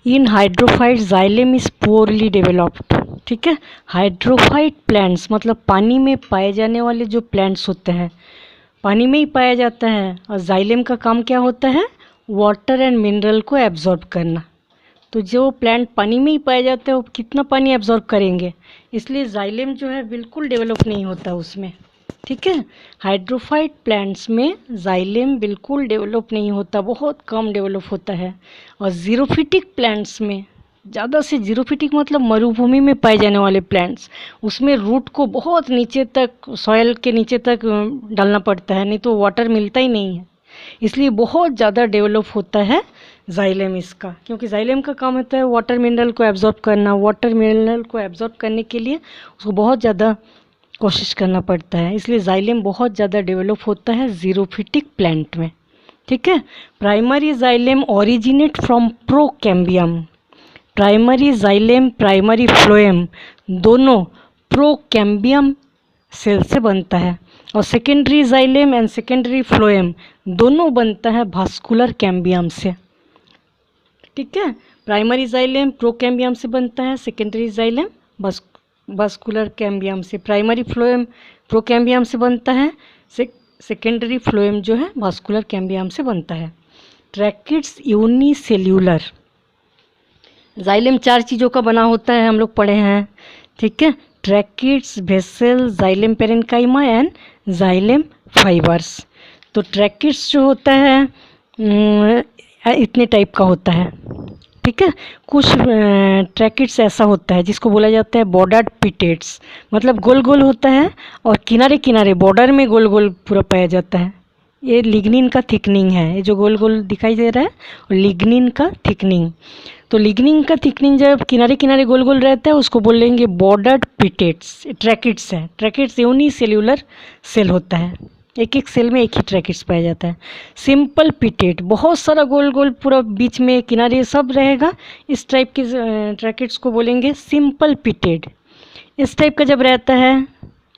In hydrophyte xylem is poorly developed. ठीक है, hydrophyte plants मतलब पानी में पाए जाने वाले जो प्लांट्स होते हैं पानी में ही पाया जाता है, और जाइलेम का काम क्या होता है, वाटर एंड मिनरल को एब्जॉर्ब करना। तो जो प्लांट पानी में ही पाए जाते हैं वो कितना पानी एब्जॉर्ब करेंगे, इसलिए जाइलेम जो है बिल्कुल डेवलप नहीं होता उसमें। ठीक है, हाइड्रोफाइट प्लांट्स में जाइलेम बिल्कुल डेवलप नहीं होता, बहुत कम डेवलप होता है। और जीरोफिटिक प्लांट्स में ज़्यादा से, जीरोफिटिक मतलब मरुभूमि में पाए जाने वाले प्लांट्स, उसमें रूट को बहुत नीचे तक, सॉयल के नीचे तक डालना पड़ता है, नहीं तो वाटर मिलता ही नहीं है। इसलिए बहुत ज़्यादा डेवलप होता है जाइलेम इसका, क्योंकि जाइलेम का काम होता है वाटर मिनरल को एब्जॉर्ब करना। वाटर मिनरल को एब्जॉर्ब करने के लिए उसको बहुत ज़्यादा कोशिश करना पड़ता है, इसलिए जाइलेम बहुत ज़्यादा डेवलप होता है जीरोफिटिक प्लांट में। ठीक है, primary xylem originate from procambium. Primary xylem, primary phloem दोनों प्रोकैम्बियम सेल से बनता है, और secondary xylem and secondary phloem दोनों बनता है भास्कुलर कैम्बियम से। ठीक है, प्राइमरी जाइलेम प्रोकैम्बियम से बनता है, सेकेंडरी जाइलेम भास्कुलर कैम्बियम से। प्राइमरी फ्लोएम प्रोकैम्बियम से बनता है, सेकेंडरी फ्लोएम जो है भास्कुलर कैम्बियम से बनता है। ट्रैकिड्स यूनिसेल्यूलर, जाइलेम 4 चीज़ों का बना होता है, हम लोग पढ़े हैं। ठीक है, tracheids, vessel, xylem parenchyma and xylem fibres. तो ट्रैकिड्स जो होता है इतने टाइप का होता है। ठीक है, कुछ ट्रैकिड्स ऐसा होता है जिसको बोला जाता है बॉर्डर्ड पिटेट्स, मतलब गोल गोल होता है और किनारे किनारे बॉर्डर में गोल गोल पूरा पाया जाता है। ये लिग्निन का थिकनिंग है, ये जो गोल गोल दिखाई दे रहा है और लिग्निन का थिकनिंग। तो लिग्निन का थिकनिंग जब किनारे किनारे गोल गोल रहता है उसको बोलेंगे बॉर्डर्ड पिटेट्स। ट्रैकिड्स है, ट्रैकिड्स यूनिसेल्यूलर सेल होता है, एक एक सेल में एक ही ट्रैकिड्स पाया जाता है। सिंपल पिटेट, बहुत सारा गोल गोल पूरा बीच में किनारे सब रहेगा, इस टाइप के ट्रैकिड्स को बोलेंगे सिंपल पिटेड। इस टाइप का जब रहता है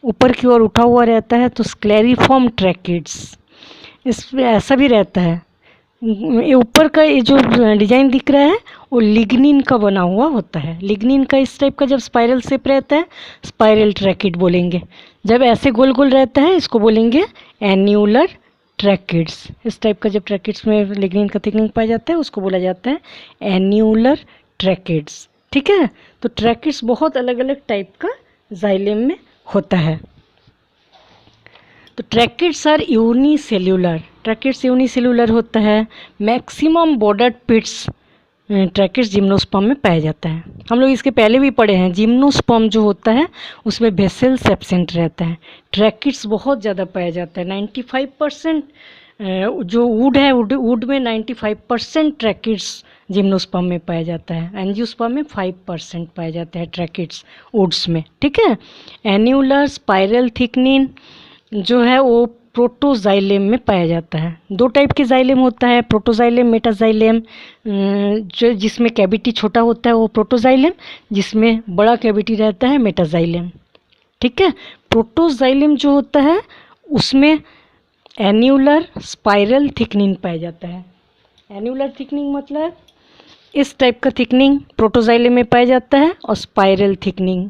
ऊपर की ओर उठा हुआ रहता है तो स्क्लेरिफॉर्म ट्रैकिड्स। इसमें ऐसा भी रहता है, ये ऊपर का ये जो डिजाइन दिख रहा है वो लिग्निन का बना हुआ होता है। लिग्निन का इस टाइप का जब स्पाइरल शेप रहता है स्पाइरल ट्रैकिड बोलेंगे। जब ऐसे गोल गोल रहता है इसको बोलेंगे एन्यूलर ट्रैकिड्स। इस टाइप का जब ट्रैकिड्स में लिग्निन का थिकनिंग पाया जाता है उसको बोला जाता है एन्यूलर ट्रैकिड्स। ठीक है, तो ट्रैकिड्स बहुत अलग अलग टाइप का जाइलेम में होता है। तो tracheids are unicellular, tracheids unicellular होता है। Maximum bordered pits tracheids gymnosperm में पाया जाता है। हम लोग इसके पहले भी पढ़े हैं, जिम्नोस्पर्म जो होता है उसमें वेसल्स एब्सेंट रहता है। ट्रैकिड्स बहुत ज़्यादा पाया जाता है, 95% जो वुड है, वुड में 95% ट्रैकिड्स जिम्नोस्पर्म में पाया जाता है। एंजियोस्पर्म में 5% पाया जाता है ट्रैकिड्स वुड्स में। ठीक है, एन्यूलर स्पाइरल थिकनिन जो है वो प्रोटोजाइलेम में पाया जाता है। 2 टाइप के जाइलेम होता है, प्रोटोजाइलेम, मेटाजाइलेम। जो जिसमें कैविटी छोटा होता है वो प्रोटोजाइलेम, जिसमें बड़ा कैविटी रहता है मेटाजाइलेम। ठीक है, प्रोटोजाइलेम जो होता है उसमें एन्यूलर स्पाइरल थिकनिंग पाया जाता है। एन्यूलर थिकनिंग मतलब इस टाइप का थिकनिंग प्रोटोजाइलेम में पाया जाता है, और स्पाइरल थिकनिंग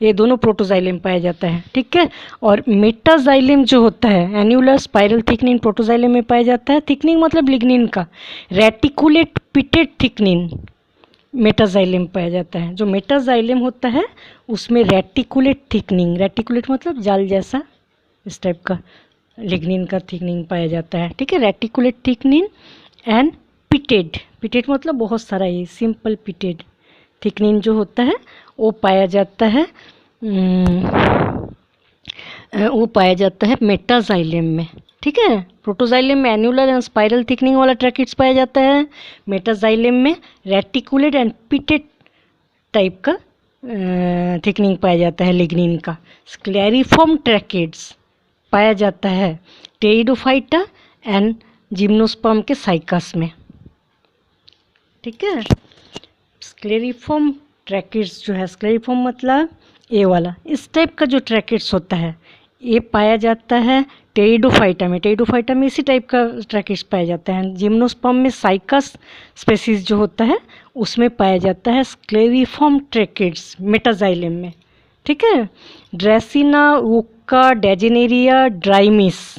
ये दोनों प्रोटोजाइलेम पाया जाता है। ठीक है, और मेटाजाइलेम जो होता है एन्यूलर स्पाइरल थिकनिंग प्रोटोजाइलेम में पाया जाता है। थिकनिंग मतलब लिग्निन का, रेटिकुलेट पिटेड थिकनिंग मेटाजाइलेम पाया जाता है। जो मेटाजाइलेम होता है उसमें रेटिकुलेट थिकनिंग, रेटिकुलेट मतलब जाल जैसा, इस टाइप का लिग्निन का थिकनिंग पाया जाता है। ठीक है, reticulate thickening and pitted, pitted मतलब बहुत सारा, ये सिंपल पिटेड थिकनिंग जो होता है वो पाया जाता है, वो पाया जाता है मेटाजाइलेम में। ठीक है, प्रोटोजाइलेम में एन्यूलर एंड स्पाइरल थिकनिंग वाला ट्रैकिड्स पाया जाता है, मेटाजाइलेम में रेटिकुलेट एंड पिटेड टाइप का थिकनिंग पाया जाता है लिग्निन का। स्क्लेरिफॉर्म ट्रैकिड्स पाया जाता है टेरिडोफाइटा एंड जिम्नोस्पर्म के साइकस में। ठीक है, स्क्लेरिफॉर्म ट्रैकिड्स जो है, स्क्लेरिफॉर्म मतलब ये वाला, इस टाइप का जो ट्रैकिड्स होता है ये पाया जाता है टेरिडोफाइटा में इसी टाइप का ट्रैकिड्स पाया जाता है। जिम्नोस्पर्म में साइकस स्पेसीज जो होता है उसमें पाया जाता है स्क्लेरिफॉर्म ट्रैकिड्स मेटाजाइलम में, ठीक है। ड्रेसिना यूक्का डेजेनेरिया ड्राइमिस,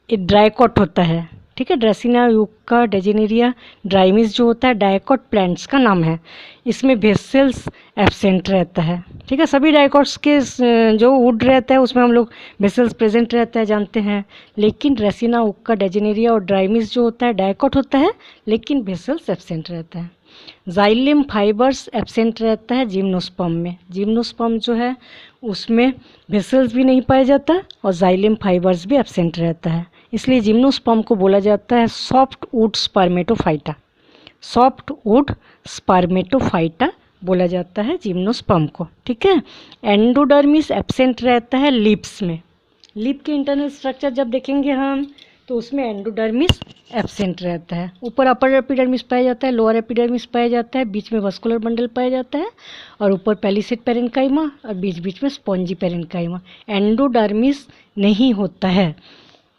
ये ड्राइकॉट होता है, ठीक है। ड्रेसिना यूक्का डेजेनेरिया ड्राइमिस जो होता है डाइकॉट प्लांट्स का नाम है। इसमें वेसल्स एब्सेंट रहता है, ठीक है। सभी डाइकॉट्स के जो वुड रहता है उसमें हम लोग वेसल्स प्रेजेंट रहता है जानते हैं, लेकिन ड्रेसिना यूक्का डेजेनेरिया और ड्राइमिस जो होता है डाइकॉट होता है लेकिन वेसल्स एब्सेंट रहता है। जाइलम फाइबर्स एब्सेंट रहता है जिम्नोस्पर्म में। जिम्नोस्पर्म जो है उसमें वेसल्स भी नहीं पाया जाता और जाइलम फाइबर्स भी एब्सेंट रहता है, इसलिए जिम्नोस्पर्म को बोला जाता है soft wood Spermatophyta. Soft wood Spermatophyta बोला जाता है जिम्नोस्पर्म को, ठीक है। एंडोडर्मिस एब्सेंट रहता है लीव्स में। लीफ के इंटरनल स्ट्रक्चर जब देखेंगे हम तो उसमें एंडोडर्मिस एब्सेंट रहता है। ऊपर अपर एपिडर्मिस पाया जाता है, लोअर एपिडर्मिस पाया जाता है, बीच में वस्कुलर बंडल पाया जाता है और ऊपर पैलिसेड पेरेन्काइमा और बीच बीच में स्पॉन्जी पेरेन्काइमा। एंडोडर्मिस नहीं होता है,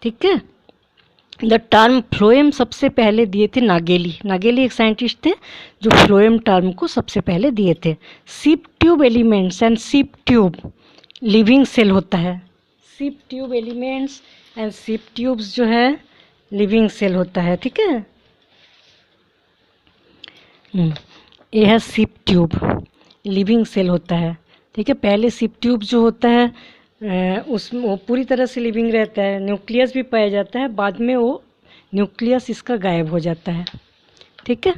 ठीक है। द टर्म फ्लोएम सबसे पहले दिए थे नागेली। नागेली एक साइंटिस्ट थे जो फ्लोएम टर्म को सबसे पहले दिए थे। Sieve tube elements and sieve tube living cell होता है। Sieve tube elements and sieve tubes जो है लिविंग सेल होता है, ठीक है। ये है सिप ट्यूब, लिविंग सेल होता है, ठीक है। पहले सिप ट्यूब जो होता है उसमें वो पूरी तरह से लिविंग रहता है, न्यूक्लियस भी पाया जाता है, बाद में वो न्यूक्लियस इसका गायब हो जाता है, ठीक है।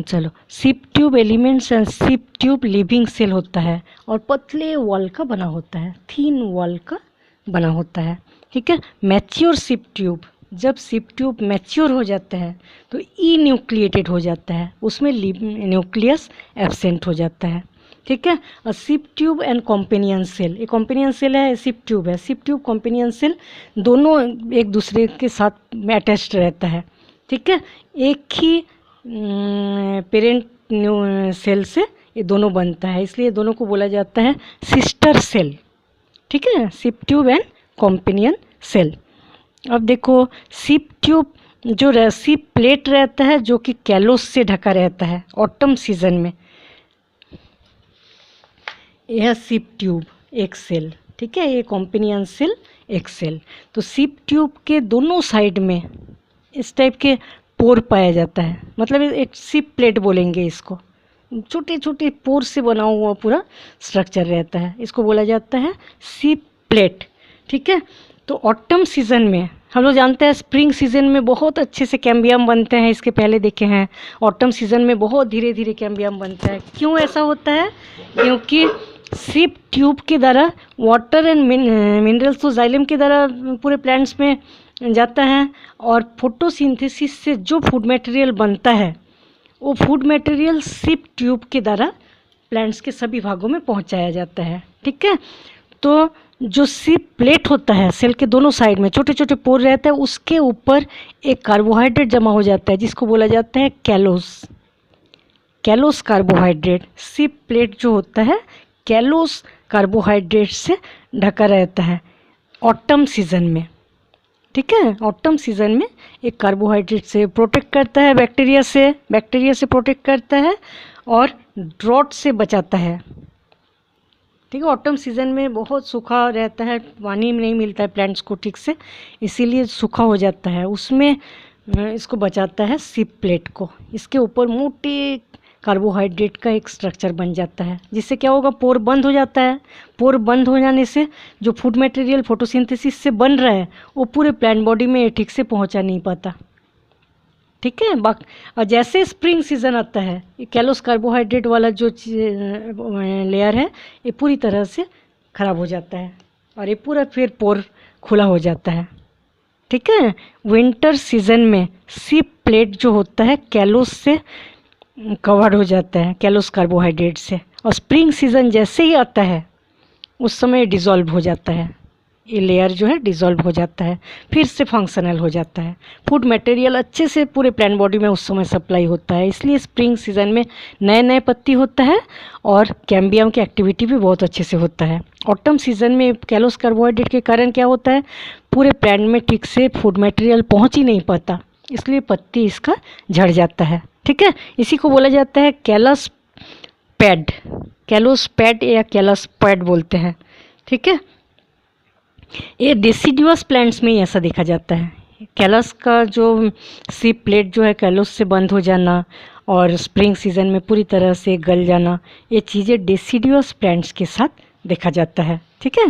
चलो, sieve tube elements and sieve tube living cell होता है और पतले वॉल का बना होता है, थीन वॉल का बना होता है, ठीक है। मैच्योर सिप ट्यूब, जब सिप ट्यूब मैच्योर हो जाता है तो ई न्यूक्लिएटेड हो जाता है, उसमें न्यूक्लियस एब्सेंट हो जाता है, ठीक है। और sieve tube and companion cell, ये कॉम्पेनियन सेल है, सिप ट्यूब है। सिप ट्यूब कॉम्पेनियन सेल दोनों एक दूसरे के साथ में अटैच्ड रहता है, ठीक है। एक ही पेरेंट सेल से ये दोनों बनता है, इसलिए दोनों को बोला जाता है सिस्टर सेल, ठीक है। Sieve tube and companion cell. अब देखो सिप ट्यूब जो सिप प्लेट रहता है जो कि कैलोस से ढका रहता है ऑटम सीजन में, यह सिप ट्यूब एक सेल, ठीक है। ये कॉम्पेनियन सेल एक सेल। तो सिप ट्यूब के दोनों साइड में इस टाइप के पोर पाया जाता है, मतलब एक सिप प्लेट बोलेंगे इसको, छोटे छोटे पोर से बना हुआ पूरा स्ट्रक्चर रहता है, इसको बोला जाता है सिप प्लेट, ठीक है। तो ऑटम सीजन में हम लोग जानते हैं स्प्रिंग सीजन में बहुत अच्छे से कैम्बियम बनते हैं, इसके पहले देखे हैं। ऑटम सीजन में बहुत धीरे धीरे कैम्बियम बनता है। क्यों ऐसा होता है? क्योंकि सिप ट्यूब के द्वारा वाटर एंड मिनरल्स तो जाइलम के द्वारा पूरे प्लांट्स में जाता है और फोटोसिंथेसिस से जो फूड मटेरियल बनता है वो फूड मटेरियल सिप ट्यूब के द्वारा प्लांट्स के सभी भागों में पहुंचाया जाता है, ठीक है। तो जो सिप प्लेट होता है सेल के दोनों साइड में छोटे छोटे पोर रहता है, उसके ऊपर एक कार्बोहाइड्रेट जमा हो जाता है जिसको बोला जाता है callose. Callose carbohydrate, sieve plate जो होता है कैलोस कार्बोहाइड्रेट से ढका रहता है ऑटम सीजन में, ठीक है। ऑटम सीजन में एक कार्बोहाइड्रेट से प्रोटेक्ट करता है, बैक्टीरिया से प्रोटेक्ट करता है और ड्रॉट से बचाता है, ठीक है। ऑटम सीजन में बहुत सूखा रहता है, पानी नहीं मिलता है प्लांट्स को ठीक से, इसीलिए सूखा हो जाता है, उसमें इसको बचाता है सिप प्लेट को। इसके ऊपर मोटे कार्बोहाइड्रेट का एक स्ट्रक्चर बन जाता है, जिससे क्या होगा, पोर बंद हो जाता है। पोर बंद हो जाने से जो फूड मटेरियल फोटोसिंथेसिस से बन रहा है वो पूरे प्लांट बॉडी में ठीक से पहुंचा नहीं पाता, ठीक है। और जैसे स्प्रिंग सीजन आता है ये कैलोस कार्बोहाइड्रेट वाला जो लेयर है ये पूरी तरह से ख़राब हो जाता है और ये पूरा फिर पोर खुला हो जाता है, ठीक है। विंटर सीजन में सिप प्लेट जो होता है कैलोस से कवर्ड हो जाता है, कैलोस कार्बोहाइड्रेट से, और स्प्रिंग सीजन जैसे ही आता है उस समय डिज़ोल्व हो जाता है, ये लेयर जो है डिसॉल्व हो जाता है, फिर से फंक्शनल हो जाता है। फूड मटेरियल अच्छे से पूरे प्लांट बॉडी में उस समय सप्लाई होता है, इसलिए स्प्रिंग सीजन में नए नए पत्ती होता है और कैम्बियम की एक्टिविटी भी बहुत अच्छे से होता है। ऑटम सीजन में कैलोस कार्बोहाइड्रेट के कारण क्या होता है, पूरे प्लांट में ठीक से फूड मटेरियल पहुँच ही नहीं पाता, इसलिए पत्ती इसका झड़ जाता है। ठीक है, इसी को बोला जाता है कैलस पैड, कैलोस पैड या कैलस पैड बोलते हैं। ठीक है, ये डेसिडुअस प्लांट्स में ही ऐसा देखा जाता है। कैलस का जो सिप प्लेट जो है कैलोस से बंद हो जाना और स्प्रिंग सीजन में पूरी तरह से गल जाना, ये चीज़ें डेसिडुअस प्लांट्स के साथ देखा जाता है। ठीक है,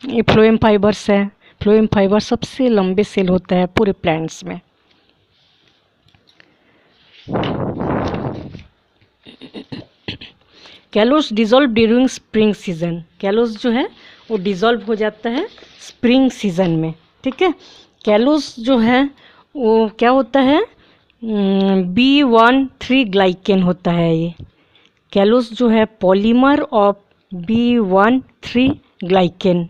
ये फ्लोएम फाइबर्स है। फ्लोएम फाइबर सबसे लंबे सेल होता है पूरे प्लांट्स में। Callus dissolve during spring season, callus जो है वो डिज़ोल्व हो जाता है स्प्रिंग सीजन में। ठीक है, कैलोस जो है वो क्या होता है, B13 ग्लाइकेन होता है। ये कैलोस जो है पॉलीमर ऑफ B13 ग्लाइकेन,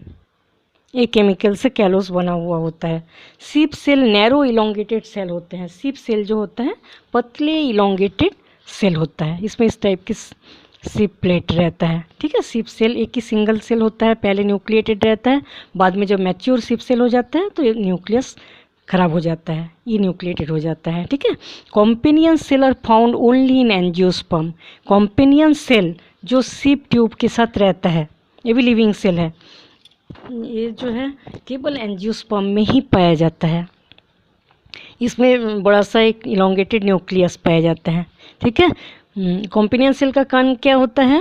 ये केमिकल से कैलोस बना हुआ होता है। सीप सेल नैरो इलोंगेटेड सेल होते हैं। सीप सेल जो होता है पतले इलोंगेटेड सेल होता है, इसमें इस टाइप की सिप प्लेट रहता है। ठीक है, सिप सेल एक ही सिंगल सेल होता है, पहले न्यूक्लिएटेड रहता है, बाद में जब मैच्योर सिप सेल हो जाता है तो ये न्यूक्लियस खराब हो जाता है, ये न्यूक्लिएटेड हो जाता है। ठीक है, companion cell are found only in angiosperm. Companion cell जो सिप ट्यूब के साथ रहता है, ये भी लिविंग सेल है, ये जो है केवल एंजियोस्पर्म में ही पाया जाता है। इसमें बड़ा सा एक इलोंगेटेड न्यूक्लियस पाया जाता है। ठीक है, कॉम्पेनियन सेल का काम क्या होता है,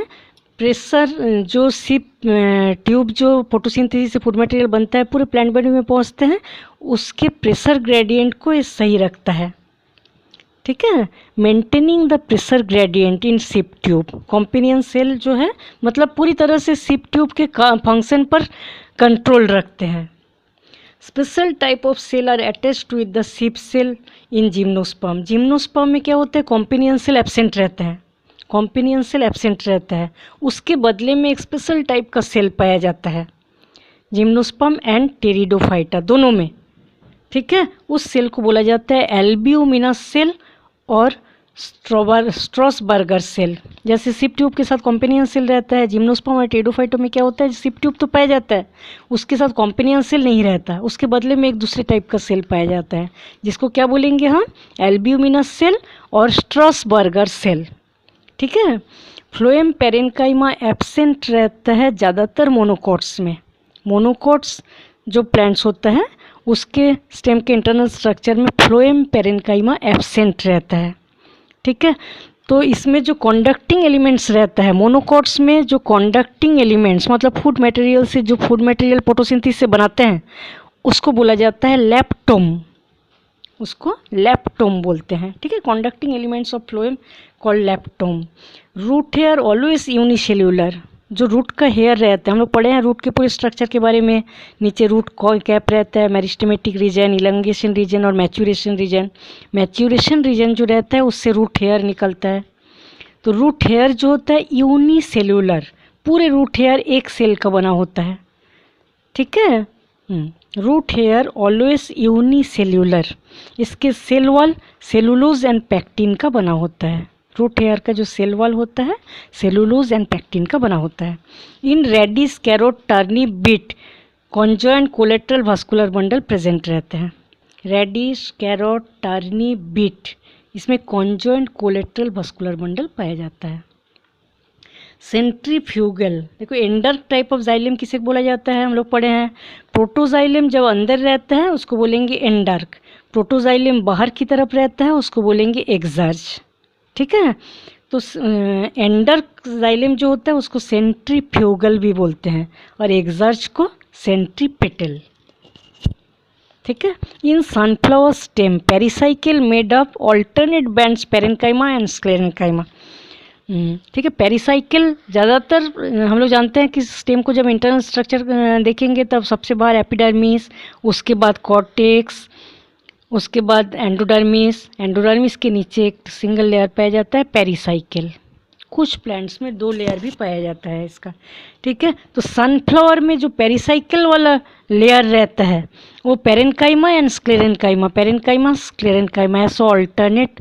प्रेशर जो सिप ट्यूब जो फोटोसिंथेसिस से फूड मटेरियल बनता है पूरे प्लांट बॉडी में पहुंचते हैं, उसके प्रेशर ग्रेडियंट को ये सही रखता है। ठीक है, maintaining the pressure gradient in sieve tube. Companion cell जो है मतलब पूरी तरह से सिप ट्यूब के फंक्शन पर कंट्रोल रखते हैं। Special type of cell are attached with the sieve cell in gymnosperm. Gymnosperm में क्या होता है, कॉम्पेनियन सेल एब्सेंट रहता है, कॉम्पेनियन सेल एब्सेंट रहता है, उसके बदले में एक स्पेशल टाइप का सेल पाया जाता है जिम्नोस्पर्म एंड टेरिडोफाइटा दोनों में। ठीक है, उस सेल को बोला जाता है एल्ब्यूमिनस सेल और स्ट्रॉसबर्गर सेल। जैसे सिप ट्यूब के साथ कॉम्पेनियन सेल रहता है, जिम्नोस्पर्म और टेरिडोफाइटा में क्या होता है, सिप ट्यूब तो पाया जाता है, उसके साथ कॉम्पेनियन सेल नहीं रहता, उसके बदले में एक दूसरे टाइप का सेल पाया जाता है, जिसको क्या बोलेंगे हम, एल्ब्यूमिनस सेल और स्ट्रॉसबर्गर सेल। ठीक है, फ्लोएम पेरेन्काइमा एब्सेंट रहता है ज़्यादातर मोनोकोट्स में। मोनोकोट्स जो प्लांट्स होता है उसके स्टेम के इंटरनल स्ट्रक्चर में फ्लोएम पेरेन्काइमा एब्सेंट रहता है। ठीक है, तो इसमें जो कंडक्टिंग एलिमेंट्स रहता है, मोनोकोट्स में जो कंडक्टिंग एलिमेंट्स मतलब फूड मटेरियल से जो फूड मटेरियल फोटोसिंथेसिस से बनाते हैं उसको बोला जाता है लेप्टोम, उसको लेप्टोम बोलते हैं। ठीक है, conducting elements of phloem called leptome. Root hair always unicellular, जो रूट का हेयर रहता है, हम लोग पढ़े हैं रूट के पूरे स्ट्रक्चर के बारे में, नीचे रूट कैप रहता है, मेरिस्टेमेटिक रीजन, इलंगेशन रीजन और मैच्यूरेशन रीजन। मैच्यूरेशन रीजन जो रहता है उससे रूट हेयर निकलता है। तो रूट हेयर जो होता है यूनिसेल्यूलर, पूरे रूट हेयर एक सेल का बना होता है। ठीक है, रूट हेयर ऑलवेज यूनिसेल्यूलर, इसके cell wall cellulose and pectin का बना होता है। रूट हेयर का जो सेल वॉल होता है सेलुलोज एंड पैक्टिन का बना होता है। In radish carrot turnip beet conjoint collateral vascular bundle present रहते हैं। रेडिस कैरोट टर्निप बीट, इसमें कॉन्जॉइंट कोलेट्रल वास्कुलर बंडल पाया जाता है। सेंट्रीफ्यूगल, देखो एंडर टाइप ऑफ जाइलम किसे बोला जाता है, हम लोग पढ़े हैं प्रोटोजाइलम जब अंदर रहता है उसको बोलेंगे एंडर्क, प्रोटोजाइलम बाहर की तरफ रहता है उसको बोलेंगे एक्सर्ज। ठीक है, तो एंडर्क जाइलम जो होता है उसको सेंट्रीफ्यूगल भी बोलते हैं और एक्सर्ज को सेंट्रीपेटल। ठीक है, in sunflower stem pericycle made up alternate bands parenchyma and sclerenchyma. ठीक है, पेरिसाइकिल ज़्यादातर हम लोग जानते हैं कि स्टेम को जब इंटरनल स्ट्रक्चर देखेंगे तब सबसे बाहर एपिडर्मिस, उसके बाद कॉर्टेक्स, उसके बाद एंडोडर्मिस, एंडोडर्मिस के नीचे एक सिंगल लेयर पाया जाता है पेरिसाइकिल, कुछ प्लांट्स में 2 लेयर भी पाया जाता है इसका। ठीक है, तो सनफ्लावर में जो पेरिसाइकिल वाला लेयर रहता है वो parenchyma and sclerenchyma, parenchyma sclerenchyma ऐसा ऑल्टरनेट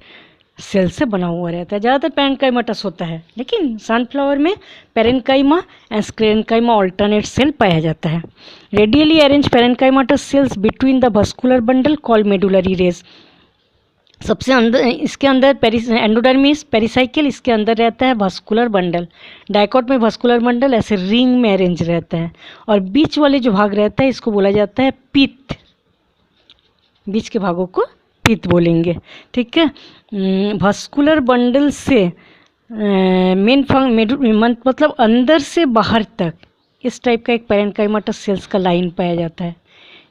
सेल से बना हुआ रहता है। ज़्यादातर पेरेन्काइमाटस होता है, लेकिन सनफ्लावर में parenchyma and sclerenchyma alternate cell पाया जाता है। Radially arrange parenchymatous cells between the vascular bundle called medullary rays. सबसे अंदर, इसके अंदर एंडोडर्मिस पेरिसाइकिल, इसके अंदर रहता है वस्कुलर बंडल। डाइकोट में वस्कुलर बंडल ऐसे रिंग में अरेंज रहता है, और बीच वाले जो भाग रहता है इसको बोला जाता है पित्त। बीच के भागों को पित्त बोलेंगे। ठीक है, वस्कुलर बंडल से मतलब अंदर से बाहर तक इस टाइप का एक पेरेन्काइमाटस सेल्स का लाइन पाया जाता है।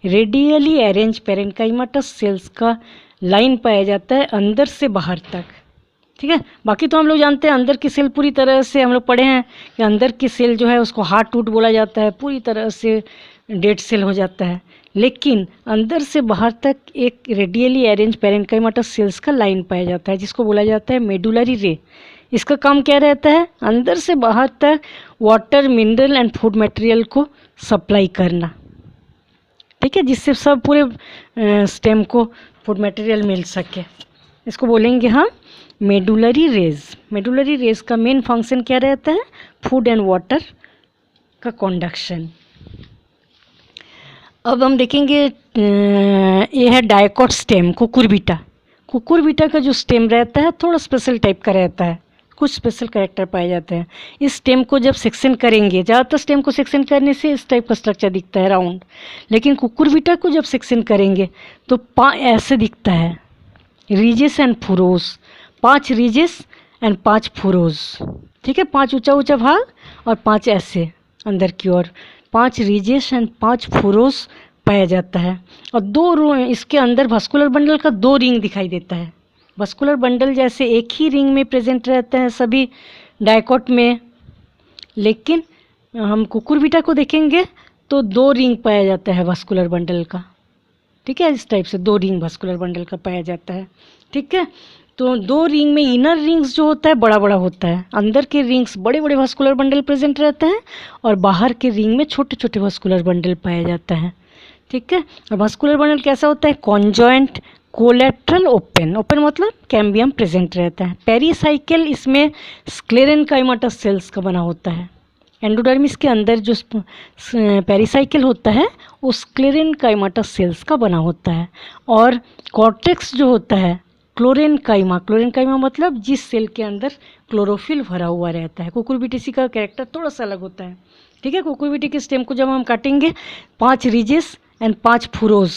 रेडियली अरेंज पेरेन्काइमाटस सेल्स का लाइन पाया जाता है अंदर से बाहर तक। ठीक है, बाकी तो हम लोग जानते हैं अंदर की सेल पूरी तरह से, हम लोग पढ़े हैं कि अंदर की सेल जो है उसको हार्ट रूट बोला जाता है, पूरी तरह से डेड सेल हो जाता है। लेकिन अंदर से बाहर तक एक रेडियली अरेंज पेरेन्काइमाटस सेल्स का लाइन पाया जाता है जिसको बोला जाता है मेडुलरी रे। इसका काम क्या रहता है? अंदर से बाहर तक water, mineral and food material को सप्लाई करना। ठीक है, जिससे सब पूरे स्टेम को फूड मटेरियल मिल सके, इसको बोलेंगे हम मेडुलरी रेज। मेडुलरी रेज का मेन फंक्शन क्या रहता है? फूड एंड वाटर का कंडक्शन। अब हम देखेंगे ये है डाइकोट स्टेम, कुकुरबिटा। कुकुरबिटा का जो स्टेम रहता है थोड़ा स्पेशल टाइप का रहता है, कुछ स्पेशल कैरेक्टर पाए जाते हैं। इस स्टेम को जब सेक्शन करेंगे, ज़्यादातर स्टेम को सेक्शन करने से इस टाइप का स्ट्रक्चर दिखता है राउंड, लेकिन कुकुरबिटा को जब सेक्शन करेंगे तो ऐसे दिखता है, रीजेस एंड फुरोज, 5 रीजेस एंड 5 फुरोज। ठीक है, 5 ऊंचा ऊंचा भाग और 5 ऐसे अंदर की ओर, 5 रीजेस एंड 5 फुरोज पाया जाता है। और 2 इसके अंदर वस्कुलर बंडल का 2 रिंग दिखाई देता है। वस्कुलर बंडल जैसे एक ही रिंग में प्रेजेंट रहते हैं सभी डाइकोट में, लेकिन हम कुकुरबिटा को देखेंगे तो 2 रिंग पाया जाता है वस्कुलर बंडल का। ठीक है, इस टाइप से 2 रिंग वस्कुलर बंडल का पाया जाता है। ठीक है, तो 2 रिंग में इनर रिंग्स जो होता है बड़ा बड़ा होता है, अंदर के रिंग्स बड़े बड़े वस्कुलर बंडल प्रेजेंट रहते हैं, और बाहर के रिंग में छोटे छोटे वस्कुलर बंडल पाया जाता है। ठीक है, और वस्कुलर बंडल कैसा होता है? Conjoint, collateral, open. ओपन मतलब कैम्बियम प्रेजेंट रहता है। पेरिसाइकिल इसमें स्क्लेरेन्काइमाटस सेल्स का बना होता है। एंडोडर्मिस के अंदर जो पेरिसाइकिल होता है वो स्क्लेरेन्काइमाटस सेल्स का बना होता है। और कॉर्टेक्स जो होता है क्लोरेन्काइमा, क्लोरेन्काइमा मतलब जिस सेल के अंदर क्लोरोफिल भरा हुआ रहता है। कुकुरबिटेसी का कैरेक्टर थोड़ा सा अलग होता है। ठीक है, कुकुरबिटी के स्टेम को जब हम काटेंगे 5 रीजेस एंड 5 फुरोज।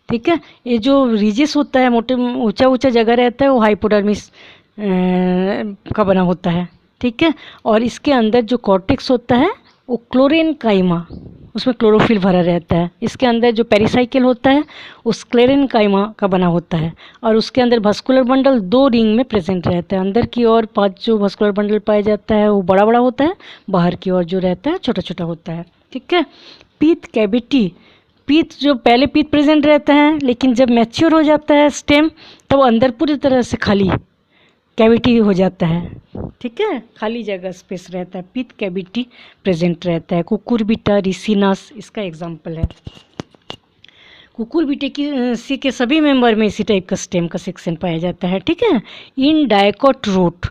ठीक है, ये जो रीजेस होता है, मोटे ऊंचा ऊंचा जगह रहता है, वो हाइपोडर्मिस का बना होता है। ठीक है, और इसके अंदर जो कॉर्टेक्स होता है वो क्लोरेन्काइमा, उसमें क्लोरोफिल भरा रहता है। इसके अंदर जो पेरिसाइकिल होता है वो स्क्लेरेन्काइमा का बना होता है, और उसके अंदर वस्कुलर बंडल 2 रिंग में प्रेजेंट रहता है। अंदर की ओर 5 जो वस्कुलर बंडल पाया जाता है वो बड़ा बड़ा होता है, बाहर की ओर जो रहता है छोटा छोटा होता है। ठीक है, पीत कैविटी, पीत जो पहले पीत प्रेजेंट रहता है, लेकिन जब मैच्योर हो जाता है स्टेम तब अंदर पूरी तरह से खाली कैविटी हो जाता है। ठीक है, खाली जगह स्पेस रहता है, पीत कैविटी प्रेजेंट रहता है। कुकुरबिटा, रिसिनस इसका एग्जाम्पल है। कुकुरबिटे के सभी मेंबर में इसी टाइप का स्टेम का सेक्शन पाया जाता है। ठीक है, in dicot root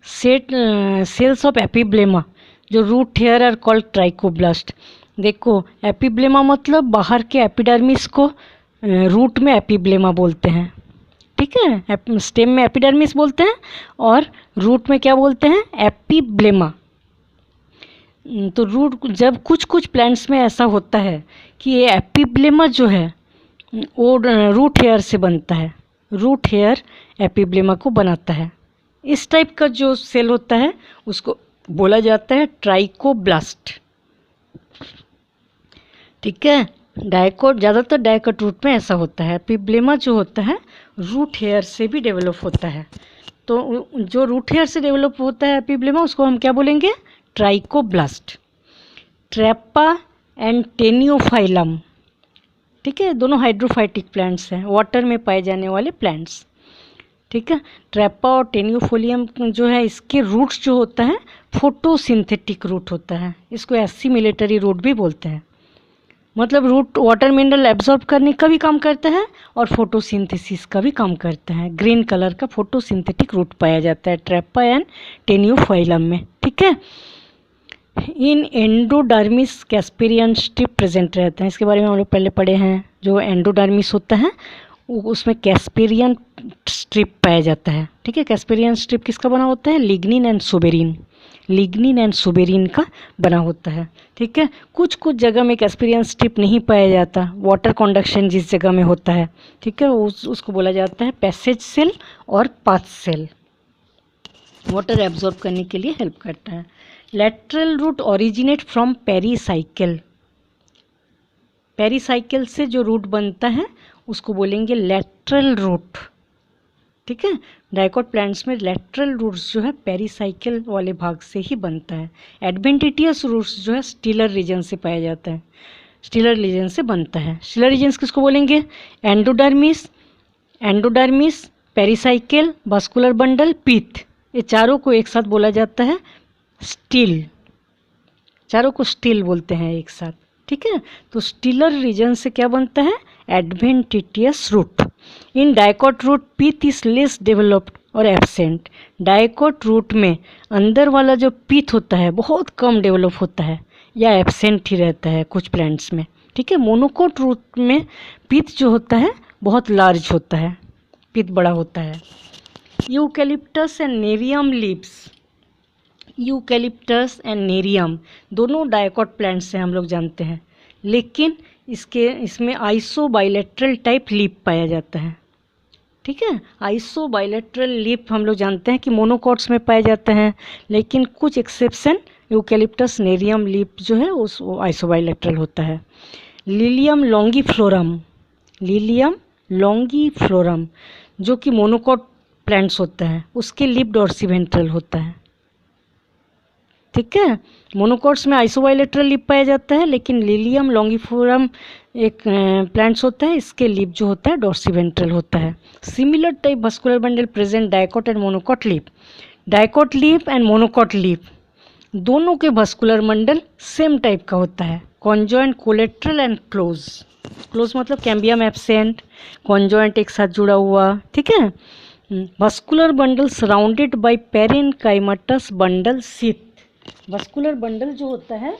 cells of epiblema, जो root hair are called trichoblast. देखो, एपिब्लेमा मतलब बाहर के एपिडर्मिस को रूट में एपिब्लेमा बोलते हैं। ठीक है, स्टेम में एपिडर्मिस बोलते हैं और रूट में क्या बोलते हैं? एपिब्लेमा। तो रूट, जब कुछ कुछ प्लांट्स में ऐसा होता है कि ये एपिब्लेमा जो है वो रूट हेयर से बनता है, रूट हेयर एपिब्लेमा को बनाता है। इस टाइप का जो सेल होता है उसको बोला जाता है ट्राइकोब्लास्ट। ठीक है, डाइकोट, ज़्यादातर डाइकोट रूट में ऐसा होता है। एपिब्लेमा जो होता है रूट हेयर से भी डेवलप होता है। तो जो रूट हेयर से डेवलप होता है एपिब्लेमा, उसको हम क्या बोलेंगे? ट्राइकोब्लास्ट। ट्रैपा एंड टेनियोफाइलम, ठीक है, दोनों हाइड्रोफाइटिक प्लांट्स हैं, वाटर में पाए जाने वाले प्लांट्स। ठीक है। ट्रैपा और टेनियोफोलियम जो है इसके रूट्स जो होता है फोटोसिंथेटिक रूट होता है, इसको एसिमिलेटरी रूट भी बोलते हैं। मतलब रूट वाटर मिनरल एब्जॉर्ब करने का भी काम करता है और फोटोसिंथेसिस का भी काम करता है। ग्रीन कलर का फोटोसिंथेटिक रूट पाया जाता है ट्रैपा एंड टेनियोफाइलम में, ठीक है। इन एंडोडर्मिस कैस्पेरियन स्ट्रिप प्रेजेंट रहते हैं, इसके बारे में हम लोग पहले पढ़े हैं। जो एंडोडर्मिस होता है उसमें कैस्पेरियन स्ट्रिप पाया जाता है, ठीक है। कैस्पेरियन स्ट्रिप किसका बना होता है? Lignin and suberin, lignin and suberin का बना होता है, ठीक है। कुछ कुछ जगह में कैस्पेरियन स्ट्रिप नहीं पाया जाता, वाटर कंडक्शन जिस जगह में होता है, ठीक है, उसको बोला जाता है पैसेज सेल और पाथ सेल, वाटर एब्जॉर्ब करने के लिए हेल्प करता है। Lateral root originate from pericycle, pericycle से जो रूट बनता है उसको बोलेंगे लेटरल रूट, ठीक है। डाइकोट प्लांट्स में लेटरल रूट्स जो है पेरीसाइकिल वाले भाग से ही बनता है। एडवेंटिटियस रूट्स जो है स्टीलर रीजन से पाया जाता है, स्टीलर रीजन से बनता है। स्टीलर रीजन्स किसको बोलेंगे? Endodermis, endodermis, pericycle, vascular bundle, pith, ये चारों को एक साथ बोला जाता है स्टील, चारों को स्टील बोलते हैं एक साथ, ठीक है। तो स्टीलर रीजन से क्या बनता है? Adventitious root. In dicot root pith is less developed और एब्सेंट, डाइकोट रूट में अंदर वाला जो पीथ होता है बहुत कम डेवलप होता है या एब्सेंट ही रहता है कुछ प्लांट्स में, ठीक है। मोनोकोट रूट में पीथ जो होता है बहुत लार्ज होता है, पीथ बड़ा होता है। Eucalyptus and nerium leaves, eucalyptus and nerium दोनों डाइकोट प्लांट्स से हम लोग जानते हैं, लेकिन इसमें आइसोबाइलेट्रल टाइप लीफ पाया जाता है, ठीक है। आइसोबाइलेट्रल लीफ हम लोग जानते हैं कि मोनोकोट्स में पाया जाता है, लेकिन कुछ एक्सेप्शन यूकेलिप्टस नेरियम लीफ जो है उस आइसोबाइलेट्रल होता है। लिलियम लॉन्गीफ्लोरम, लिलियम लॉन्गीफ्लोरम जो कि मोनोकोट प्लांट्स होता है उसके लीफ डॉर्सिवेंट्रल होता है, ठीक है। मोनोकोट्स में आइसोबाइलेट्रल लीफ पाया जाता है, लेकिन लिलियम लॉन्गीफ्लोरम एक प्लांट्स होता है, इसके लीफ जो होता है डॉर्सिवेंट्रल होता है। Similar type vascular bundle present dicot and monocot leaf, dicot leaf and monocot leaf दोनों के वास्कुलर बंडल सेम टाइप का होता है, conjoint, collateral and close. Close मतलब कैम्बियम एब्सेंट, कॉन्जॉइंट एक साथ जुड़ा हुआ, ठीक है। Vascular bundle surrounded by parenchymatous bundle sheath, vascular bundle जो होता है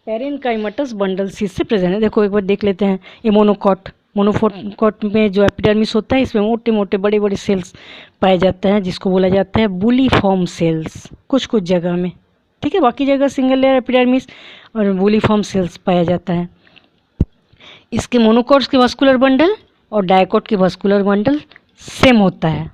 पेरेनकाइमटस बंडल शीथ से प्रेजेंट है। देखो एक बार देख लेते हैं, ये मोनोकोट, मोनोकोट में जो एपिडर्मिस होता है इसमें मोटे मोटे बड़े बड़े सेल्स पाए जाते हैं जिसको बोला जाता है बुलीफॉर्म सेल्स कुछ कुछ जगह में, ठीक है। बाकी जगह सिंगल लेयर एपिडर्मिस और बुलीफॉर्म सेल्स पाया जाता है। इसके मोनोकोट्स के वास्कुलर बंडल और डाइकोट के वास्कुलर बंडल सेम होता है,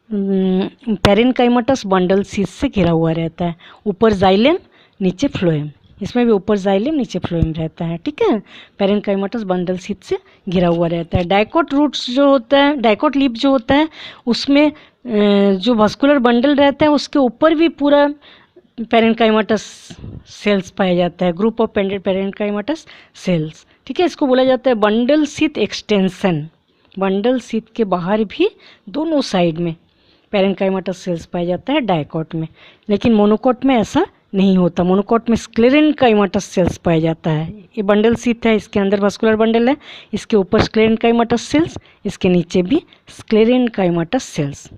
पेरेनकाइमटस बंडल शीथ से घिरा हुआ रहता है, ऊपर जाइलेम नीचे फ्लोएम, इसमें भी ऊपर जाइलेम नीचे फ्लोएम रहता है, ठीक है। पेरेनकाइमटस बंडल शीथ से घिरा हुआ रहता है। डाइकोट रूट्स जो होता है, डाइकोट लीफ जो होता है उसमें जो वास्कुलर बंडल रहता है उसके ऊपर भी पूरा पेरेनकाइमटस सेल्स पाया जाता है, ग्रुप ऑफ पेरेनकाइमटस सेल्स, ठीक है। इसको बोला जाता है bundle sheath extension, bundle sheath के बाहर भी दोनों साइड में पेरेनकाइमटस सेल्स पाया जाता है डाइकोट में, लेकिन मोनोकोट में ऐसा नहीं होता। मोनोकोट में स्क्लेरेनकाइमटस सेल्स पाया जाता है। ये बंडल शीथ है, इसके अंदर वास्कुलर बंडल है, इसके ऊपर स्क्लेरेनकाइमटस सेल्स, इसके नीचे भी स्क्लेरेनकाइमटस सेल्स,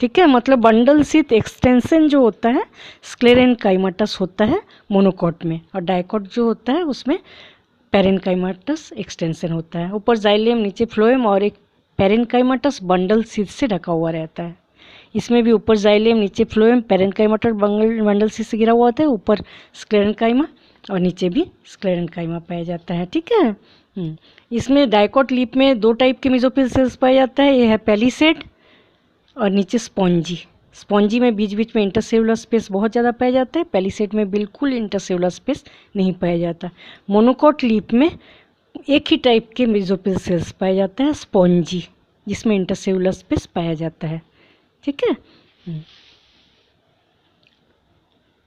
ठीक है। मतलब बंडल शीथ एक्सटेंशन जो होता है स्क्लेरेनकाइमटस होता है मोनोकोट में, और डाइकोट जो होता है उसमें पेरेनकाइमटस एक्सटेंशन होता है। ऊपर जाइलेम नीचे फ्लोएम और एक पेरेनकाइमटस बंडल शीथ से ढका हुआ रहता है। इसमें भी ऊपर जाइलेम नीचे फ्लोएम पेरेनकाइमटस बंडल शीथ से घिरा हुआ होता है, ऊपर स्क्लेरेनकाइमा और नीचे भी स्क्लेरेनकाइमा पाया जाता है, ठीक है। इसमें डाइकोट लीफ में दो टाइप के मेसोफिल सेल्स पाया जाता है, ये है पेलिसेड और नीचे स्पॉन्जी। स्पॉन्जी में बीच बीच में इंटरसेलुलर स्पेस बहुत ज़्यादा पाया जाता है, पेलिसेड में बिल्कुल इंटरसेलुलर स्पेस नहीं पाया जाता। मोनोकोट लीफ में एक ही टाइप के मेसोफिल सेल्स पाया जाता है, स्पॉन्जी, जिसमें इंटरसेलुलर स्पेस पाया जाता है, ठीक है।